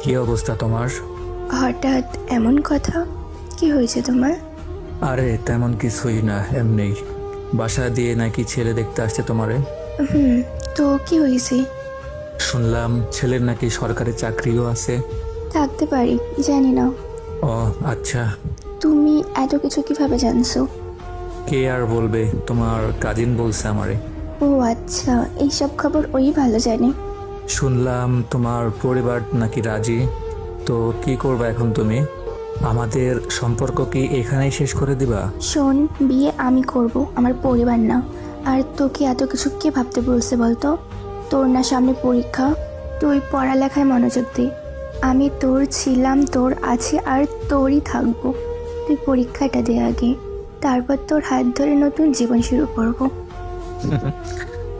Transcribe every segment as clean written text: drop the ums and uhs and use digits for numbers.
কি অবস্থা তোমার? হঠাৎ এমন কথা, কি হয়েছে তোমার? আরে তেমন কিছুই না, এমনি বাসা দিয়ে নাকি ছেলে দেখতে আসছে তোমারে। হুম, তো কি হয়েছে? শুনলাম ছেলের নাকি সরকারি চাকরিও আছে। থাকতে পারি, জানি না। ও আচ্ছা। তুমি এত কিছু কিভাবে জানছো? কে আর বলবে, তোমার কাজিন বলছে আমারে। ও আচ্ছা, এইসব খবর ওই ভালো জানে। শুনলাম তোমার পরিবার নাকি রাজি। তো কি করবা এখন তুমি? আমাদের সম্পর্ক কি এখানেই শেষ করে দিবা? শোন, বিয়ে আমি করব, আমার পরিবার না। আর তোকে এত কিছু কে ভাবতে বলছে বলতো? তোর না সামনে পরীক্ষা, তুই পড়ালেখায় মনোযোগ দে। আমি তোর ছিলাম, তোর আছি আর তোরই থাকবো। তুই পরীক্ষাটা দে আগে, তারপর তোর হাত ধরে নতুন জীবন শুরু করব।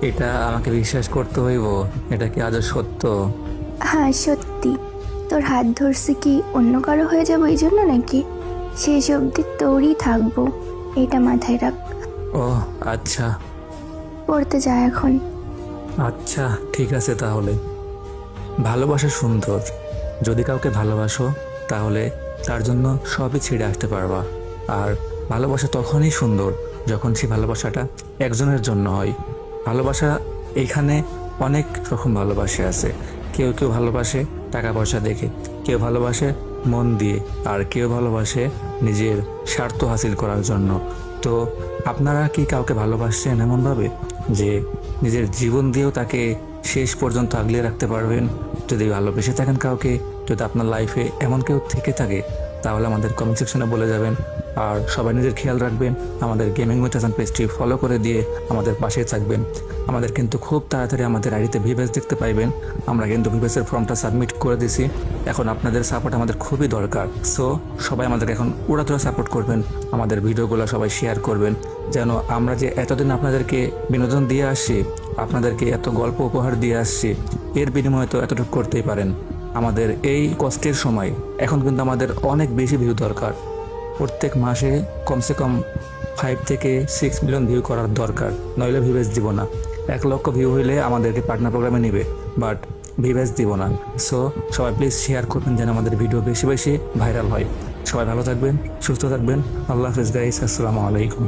এটা আমাকে বিশ্বাস করতে হইব? এটা কি আজও সত্য? হ্যাঁ সত্যি, তোর হাত ধরছি কি অন্য কারো হয়ে যাবো এই জন্য নাকি? শেষ অবধি তোরই থাকবো, এটা মাথায় রাখ। ও আচ্ছা। পড়তে যা এখন। আচ্ছা ঠিক আছে তাহলে। ভালোবাসা সুন্দর। যদি কাউকে ভালোবাসো তাহলে তার জন্য সবই ছেড়ে আসতে পারবা। আর ভালোবাসা তখনই সুন্দর যখন সেই ভালোবাসাটা একজনের জন্য হয়। ভালোবাসা এখানে অনেক রকম ভালোবাসা আছে। কেউ কেউ ভালোবাসে টাকা পয়সা দেখে, কেউ ভালোবাসে মন দিয়ে, আর কেউ ভালোবাসে নিজের স্বার্থ হাসিল করার জন্য। তো আপনারা কি কাউকে ভালোবাসছেন এমনভাবে যে নিজের জীবন দিয়েও তাকে শেষ পর্যন্ত আগলে রাখতে পারবেন? যদি ভালোবেসে থাকেন কাউকে, যদি আপনার লাইফে এমন কেউ থেকে থাকে, তাহলে আমাদের কমেন্ট সেকশনে বলে যাবেন। আর সবাই নিজের খেয়াল রাখবেন। আমাদের গেমিং উইথ হাসান পেজটি ফলো করে দিয়ে আমাদের পাশে থাকবেন। আমাদের কিন্তু খুব তাড়াতাড়ি আমাদের আইডিতে ভিভেস দেখতে পাইবেন। আমরা কিন্তু ভিভেসের ফর্মটা সাবমিট করে দিছি। এখন আপনাদের সাপোর্ট আমাদের খুবই দরকার। সো সবাই আমাদেরকে এখন উড়াধুরা সাপোর্ট করবেন। আমাদের ভিডিওগুলো সবাই শেয়ার করবেন, যেন আমরা যে এতদিন আপনাদেরকে বিনোদন দিয়ে আসছি, আপনাদেরকে এত গল্প উপহার দিয়ে আসছি, এর বিনিময়ে তো এতটুকু করতেই পারেন। আমাদের এই কষ্টের সময় এখন কিন্তু আমাদের অনেক বেশি ভিউ দরকার। প্রত্যেক মাসে কমসে কম 5 থেকে 6 মিলিয়ন ভিউ করার দরকার, নইলে ভিভেস দিব না। 1 লক্ষ ভিউ হইলে আমাদেরকে পার্টনার প্রোগ্রামে নিবে, বাট ভিভেস দিব না। সো সবাই প্লিজ শেয়ার করবেন যেন আমাদের ভিডিও বেশি বেশি ভাইরাল হয়। সবাই ভালো থাকবেন, সুস্থ থাকবেন। আল্লাহ হাফেজ গাইস, আসসালামু আলাইকুম।